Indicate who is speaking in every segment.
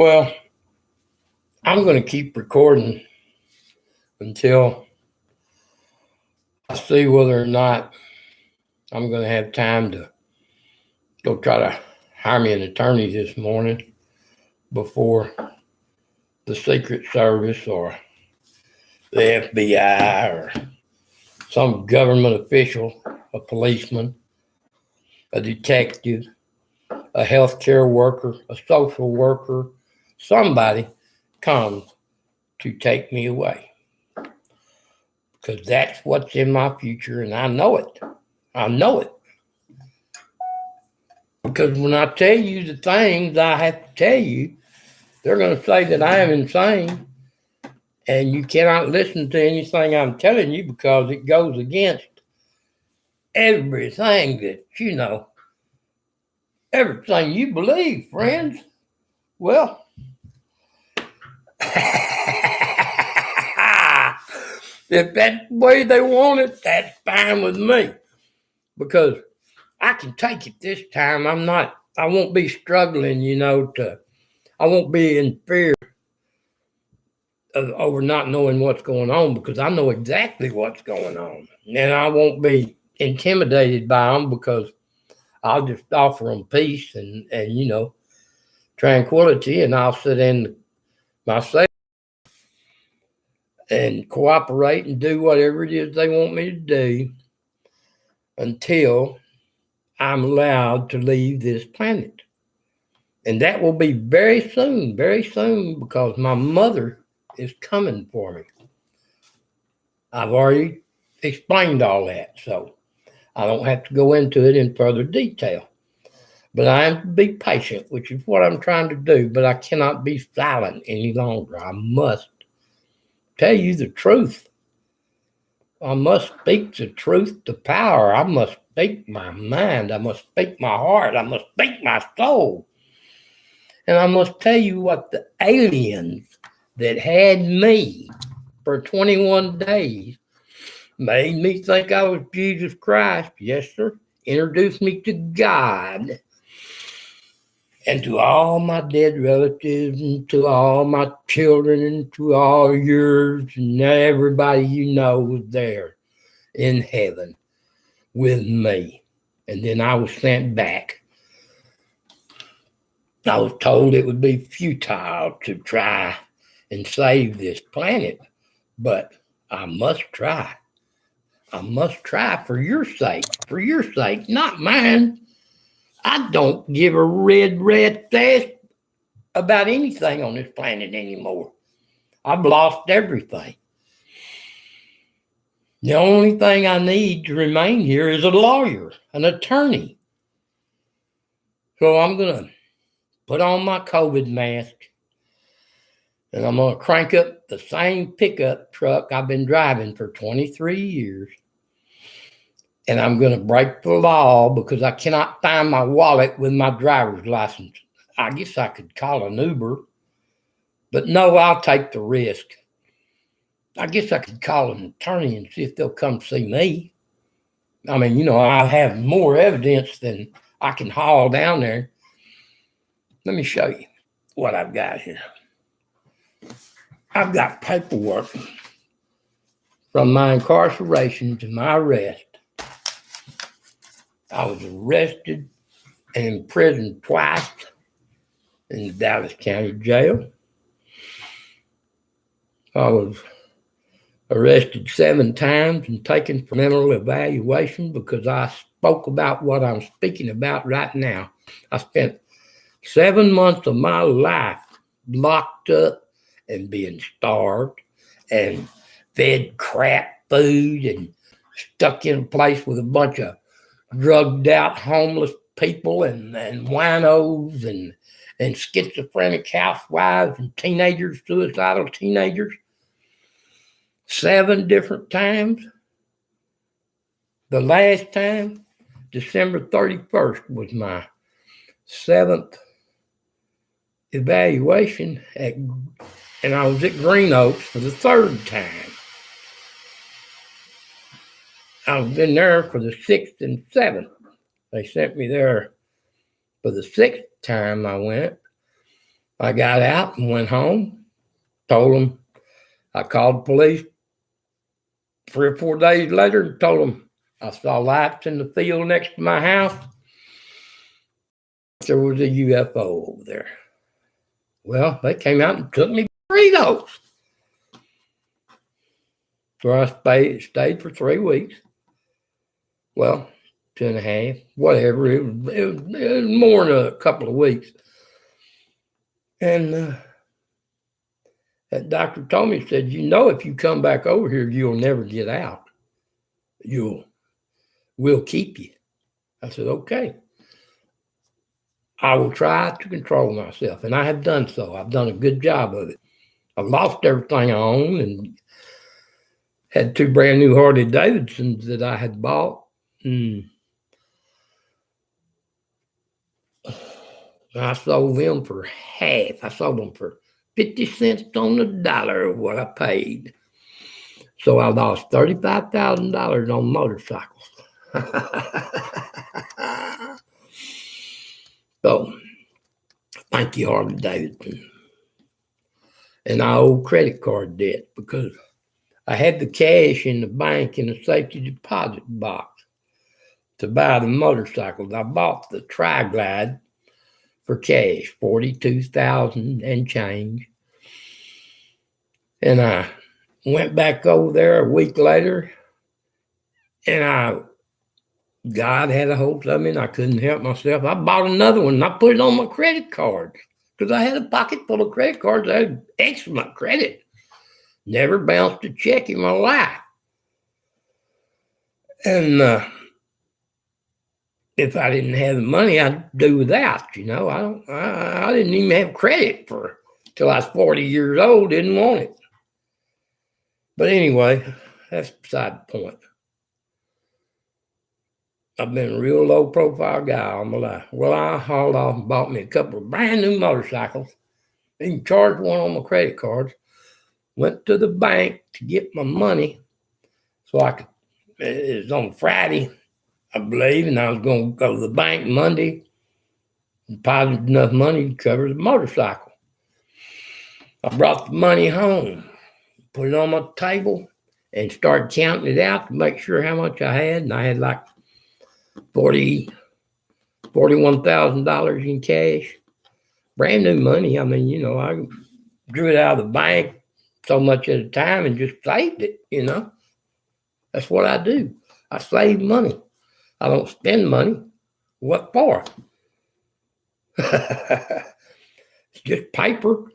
Speaker 1: Well, I'm going to keep recording until I see whether or not I'm going to have time to go try to hire me an attorney this morning before the Secret Service or the FBI or some government official, a policeman, a detective, a healthcare worker, a social worker, somebody comes to take me away. Because that's what's in my future, and I know it. I know it. Because when I tell you the things I have to tell you, they're going to say that I am insane, and you cannot listen to anything I'm telling you because it goes against everything that you know, everything you believe, friends. Well, if that's the way they want it, that's fine with me. Because I can take it this time. I won't be struggling, I won't be in fear over not knowing what's going on because I know exactly what's going on. And I won't be intimidated by them because I'll just offer them peace and tranquility, and I'll sit in myself and cooperate and do whatever it is they want me to do until I'm allowed to leave this planet. And that will be very soon, because my mother is coming for me. I've already explained all that, so I don't have to go into it in further detail. But I am to be patient, which is what I'm trying to do, but I cannot be silent any longer. I must tell you the truth. I must speak the truth to power. I must speak my mind. I must speak my heart. I must speak my soul. And I must tell you what the aliens that had me for 21 days made me think I was Jesus Christ. Yes, sir. Introduced me to God and to all my dead relatives and to all my children and to all yours and everybody you know was there in heaven with me. And then I was sent back. I was told it would be futile to try and save this planet, but I must try. I must try for your sake, not mine. I don't give a red rat's about anything on this planet anymore. I've lost everything. The only thing I need to remain here is a lawyer, an attorney. So I'm going to put on my COVID mask and I'm going to crank up the same pickup truck I've been driving for 23 years. And I'm going to break the law because I cannot find my wallet with my driver's license. I guess I could call an Uber, but no, I'll take the risk. I guess I could call an attorney and see if they'll come see me. I mean, I have more evidence than I can haul down there. Let me show you what I've got here. I've got paperwork from my incarceration to my arrest. I was arrested and imprisoned twice in the Dallas County Jail. I was arrested 7 times and taken for mental evaluation because I spoke about what I'm speaking about right now. I spent 7 months of my life locked up and being starved and fed crap food and stuck in a place with a bunch of drugged out homeless people and winos and schizophrenic housewives and teenagers, suicidal teenagers. 7 different times. The last time, December 31st, was my 7th evaluation and I was at Green Oaks for the 3rd time. I was in there for the 6th and 7th. They sent me there for the 6th time I went. I got out and went home, told them, I called the police 3 or 4 days later and told them I saw lights in the field next to my house. There was a UFO over there. Well, they came out and took me burritos. So I stayed for 3 weeks. Well, 2.5, whatever. It was more than a couple of weeks. And that doctor told me, he said, if you come back over here, you'll never get out. We'll keep you. I said, okay. I will try to control myself. And I have done so. I've done a good job of it. I've lost everything I own and had 2 brand new Harley Davidsons that I had bought. I sold them for half. I sold them for 50 cents on the dollar of what I paid. So I lost $35,000 on motorcycles. So thank you, Harley Davidson. And I owe credit card debt because I had the cash in the bank in a safety deposit box to buy the motorcycles. I bought the Tri-Glide for cash, $42,000 and change. And I went back over there a week later, and God had a hold of me, and I couldn't help myself. I bought another one, and I put it on my credit card because I had a pocket full of credit cards. I had excellent credit. Never bounced a check in my life. And if I didn't have the money, I'd do without. I didn't even have credit till I was 40 years old. Didn't want it. But anyway, that's beside the point. I've been a real low profile guy all my life. Well, I hauled off and bought me a couple of brand new motorcycles. Even charged one on my credit cards. Went to the bank to get my money so I could. It was on Friday, I believe, and I was going to go to the bank Monday, deposit enough money to cover the motorcycle. I brought the money home, put it on my table, and started counting it out to make sure how much I had. And I had like $41,000 in cash, brand new money. I mean, I drew it out of the bank so much at a time and just saved it. That's what I do. I save money. I don't spend money. What for? It's just paper.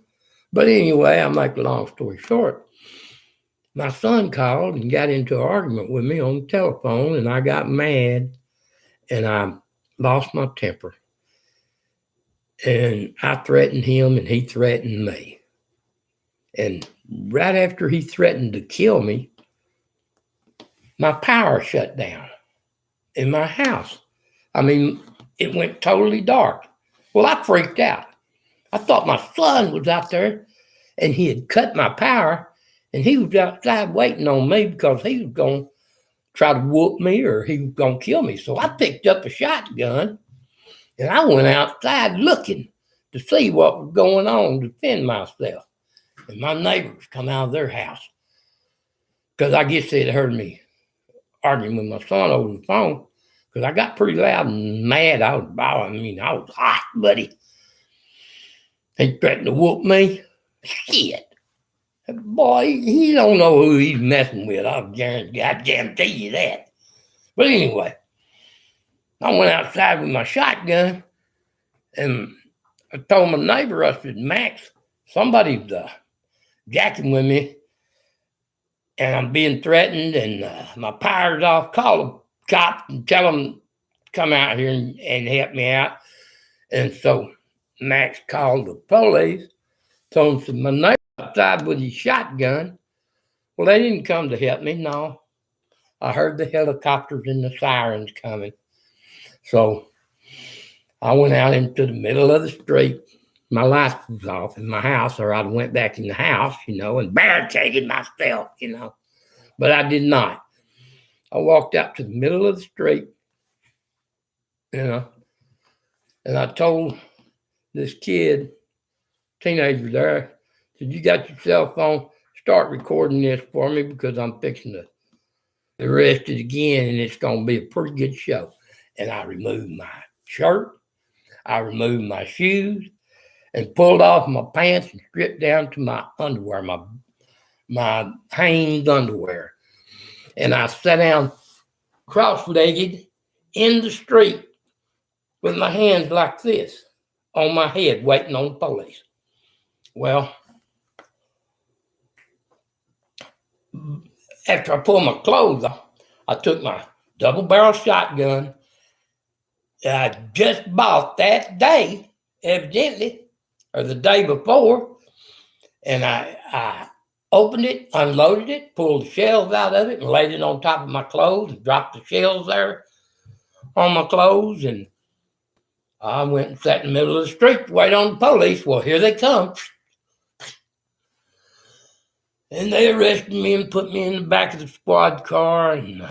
Speaker 1: But anyway, I'll make a long story short. My son called and got into an argument with me on the telephone, and I got mad, and I lost my temper. And I threatened him, and he threatened me. And right after he threatened to kill me, my power shut down in my house. I mean, it went totally dark. Well, I freaked out. I thought my son was out there, and he had cut my power, and he was outside waiting on me because he was going to try to whoop me or he was going to kill me. So I picked up a shotgun, and I went outside looking to see what was going on to defend myself. And my neighbors come out of their house because I guess they'd heard me arguing with my son over the phone because I got pretty loud and mad. I was hot, buddy. He threatened to whoop me. Shit. Boy, he don't know who he's messing with. I guarantee you that. But anyway, I went outside with my shotgun, and I told my neighbor, I said, Max, somebody's jacking with me, and I'm being threatened, and my power's off. Call the cops and tell them to come out here and help me out. And so Max called the police, told them my neighbor outside with his shotgun. Well, they didn't come to help me, no. I heard the helicopters and the sirens coming. So I went out into the middle of the street. My lights was off in my house, or I went back in the house, and barricaded myself, But I did not. I walked out to the middle of the street, and I told this kid teenager there. Said, you got your cell phone? Start recording this for me because I'm fixing to be arrested again, and it's going to be a pretty good show. And I removed my shirt, I removed my shoes, and pulled off my pants and stripped down to my underwear, my Hanes underwear. And I sat down cross-legged in the street with my hands like this on my head, waiting on the police. Well, after I pulled my clothes off, I took my double-barrel shotgun that I just bought that day, evidently, or the day before, and I opened it, unloaded it, pulled the shells out of it, and laid it on top of my clothes, and dropped the shells there on my clothes, and I went and sat in the middle of the street to wait on the police. Well, here they come. And they arrested me and put me in the back of the squad car, and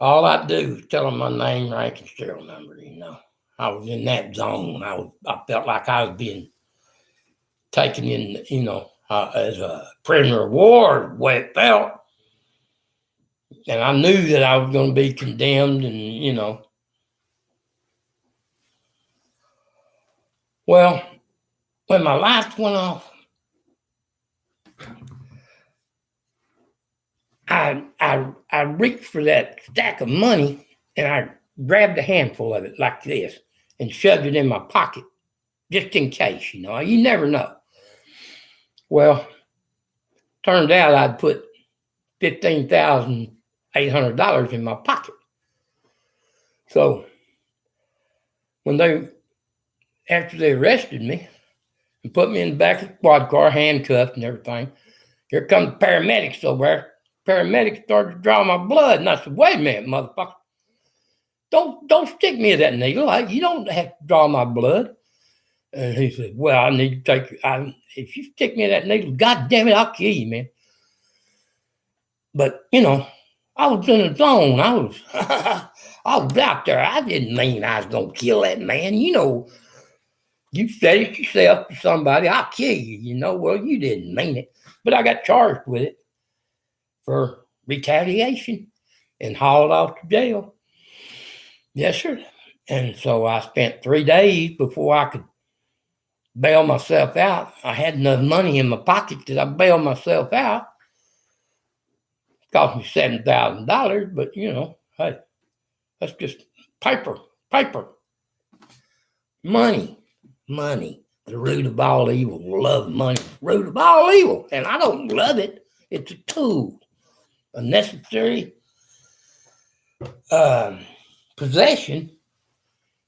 Speaker 1: all I do is tell them my name, rank, and serial number, I was in that zone. I felt like I was being taken in, as a prisoner of war, the way it felt. And I knew that I was going to be condemned and, Well, when my lights went off, I reached for that stack of money and I grabbed a handful of it like this and shoved it in my pocket, just in case, you never know. Well, turned out I'd put $15,800 in my pocket. So after they arrested me and put me in the back of the squad car, handcuffed and everything, here come the paramedics over there. Paramedics started to draw my blood, and I said, wait a minute, motherfucker. Don't stick me with that needle. You don't have to draw my blood. And he said, well, I need to take you. If you stick me with that needle, God damn it, I'll kill you, man. But, I was in a zone. I was out there. I didn't mean I was going to kill that man. You said it yourself to somebody, I'll kill you. Well, you didn't mean it. But I got charged with it for retaliation and hauled off to jail. Yes, sir. And so I spent 3 days before I could bail myself out. I had enough money in my pocket that I bailed myself out. It cost me $7,000, but, hey, that's just paper. Money. The root of all evil. Love money. Root of all evil. And I don't love it. It's a tool. A necessary possession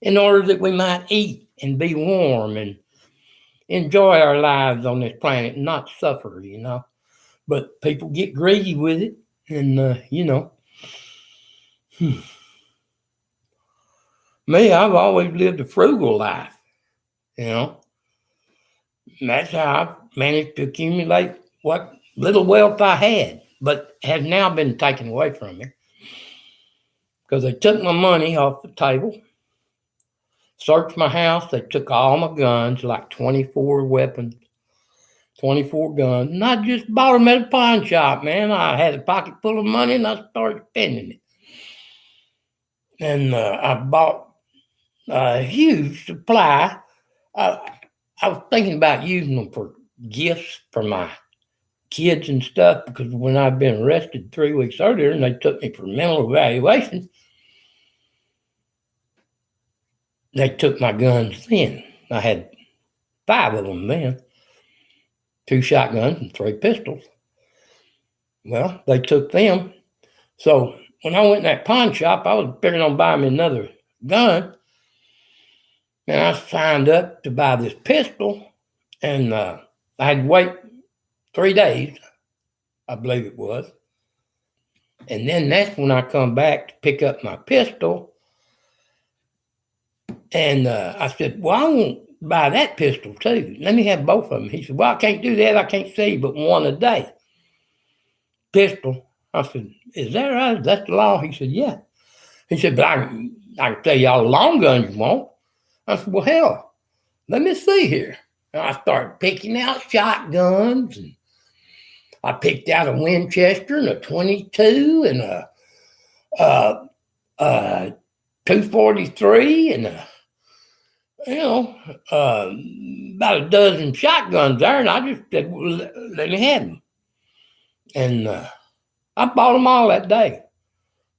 Speaker 1: in order that we might eat and be warm and enjoy our lives on this planet and not suffer, But people get greedy with it and, Me, I've always lived a frugal life, And that's how I've managed to accumulate what little wealth I had, but has now been taken away from me because they took my money off the table, searched my house. They took all my guns, like 24 weapons, 24 guns. And I just bought them at a pawn shop, man. I had a pocket full of money and I started spending it. And I bought a huge supply. I was thinking about using them for gifts for my kids and stuff because when I'd been arrested 3 weeks earlier and they took me for mental evaluation, they took my guns then. I had 5 of them then, 2 shotguns and 3 pistols. Well, they took them. So when I went in that pawn shop, I was figuring on buying me another gun. And I signed up to buy this pistol, and I had to wait 3 days, I believe it was. And then that's when I come back to pick up my pistol. And I said, well, I won't buy that pistol too. Let me have both of them. He said, well, I can't do that. I can't sell you but one a day. Pistol. I said, is that right? That's the law? He said, yeah. He said, but I can tell you all the long guns you want. I said, well, hell, let me see here. And I started picking out shotguns, and I picked out a Winchester and a 22 and a 243 and about a dozen shotguns there, and I just said, well, let me have them. And I bought them all that day.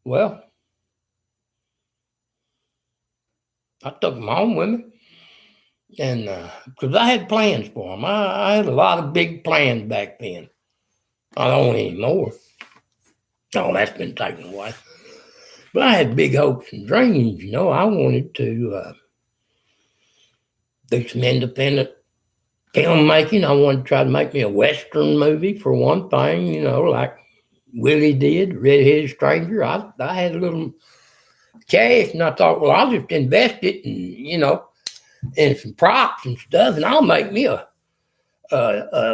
Speaker 1: Well, I took them home with me, and because I had plans for them. I had a lot of big plans back then. I don't anymore. Oh, that's been taken away. But I had big hopes and dreams. I wanted to do some independent filmmaking. I wanted to try to make me a Western movie, for one thing, like Willie did, Red-Headed Stranger. I had a little cash, and I thought, well, I'll just invest it in some props and stuff, and I'll make me a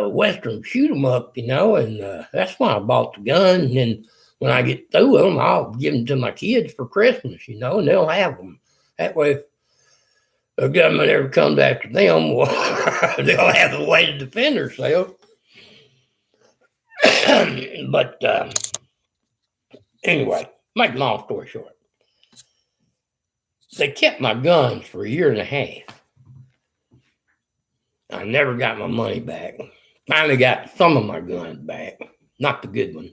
Speaker 1: Western shoot 'em up, and that's why I bought the gun. And then when I get through with them, I'll give them to my kids for Christmas, and they'll have them. That way, if the government ever comes after them, well, they'll have a way to defend themselves. But anyway, make a long story short, they kept my guns for a year and a half. I never got my money back. Finally got some of my guns back. Not the good ones.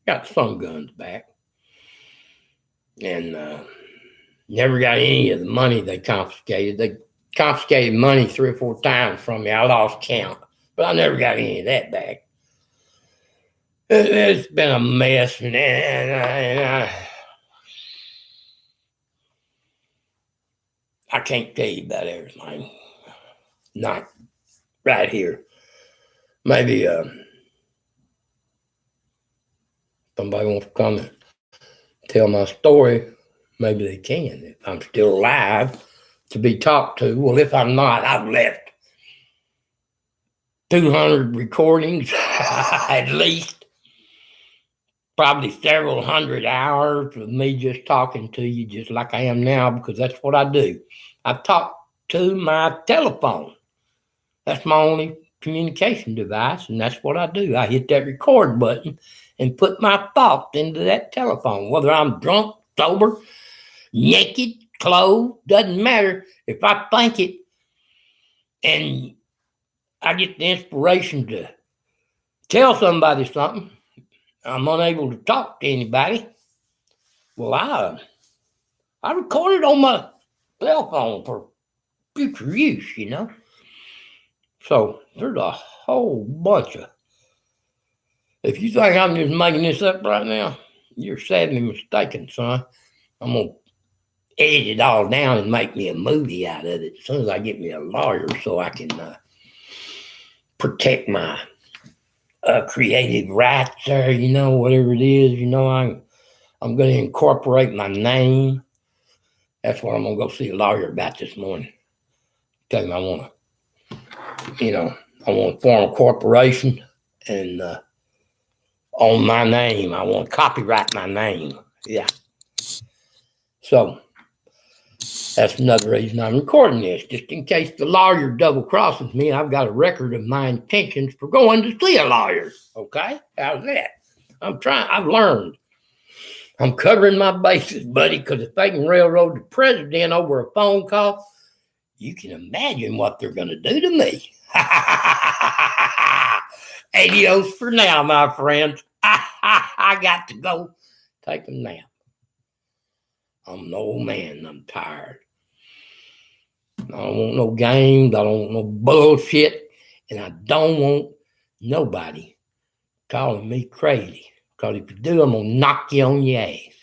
Speaker 1: Got some guns back. And never got any of the money they confiscated. They confiscated money 3 or 4 times from me. I lost count. But I never got any of that back. It's been a mess. And I can't tell you about everything. Not right here. Maybe somebody wants to come and tell my story. Maybe they can. If I'm still alive to be talked to. Well, if I'm not, I've left 200 recordings at least. Probably several hundred hours of me just talking to you just like I am now, because that's what I do. I talk to my telephone. That's my only communication device, and that's what I do. I hit that record button and put my thoughts into that telephone. Whether I'm drunk, sober, naked, clothed, doesn't matter. If I think it and I get the inspiration to tell somebody something, I'm unable to talk to anybody. Well, I record it on my cell phone for future use, So there's a whole bunch of. If you think I'm just making this up right now, you're sadly mistaken, son. I'm going to edit it all down and make me a movie out of it as soon as I get me a lawyer so I can protect my creative rights or, whatever it is. I'm going to incorporate my name. That's what I'm going to go see a lawyer about this morning. Tell him I want to form a corporation and own my name. I want to copyright my name. Yeah. So that's another reason I'm recording this, just in case the lawyer double crosses me. I've got a record of my intentions for going to see a lawyer. Okay? How's that? I've learned. I'm covering my bases, buddy, because if they can railroad the president over a phone call, you can imagine what they're going to do to me. Adios for now, my friends. I got to go take a nap. I'm an old man. I'm tired. I don't want no games. I don't want no bullshit. And I don't want nobody calling me crazy. Because if you do, I'm going to knock you on your ass.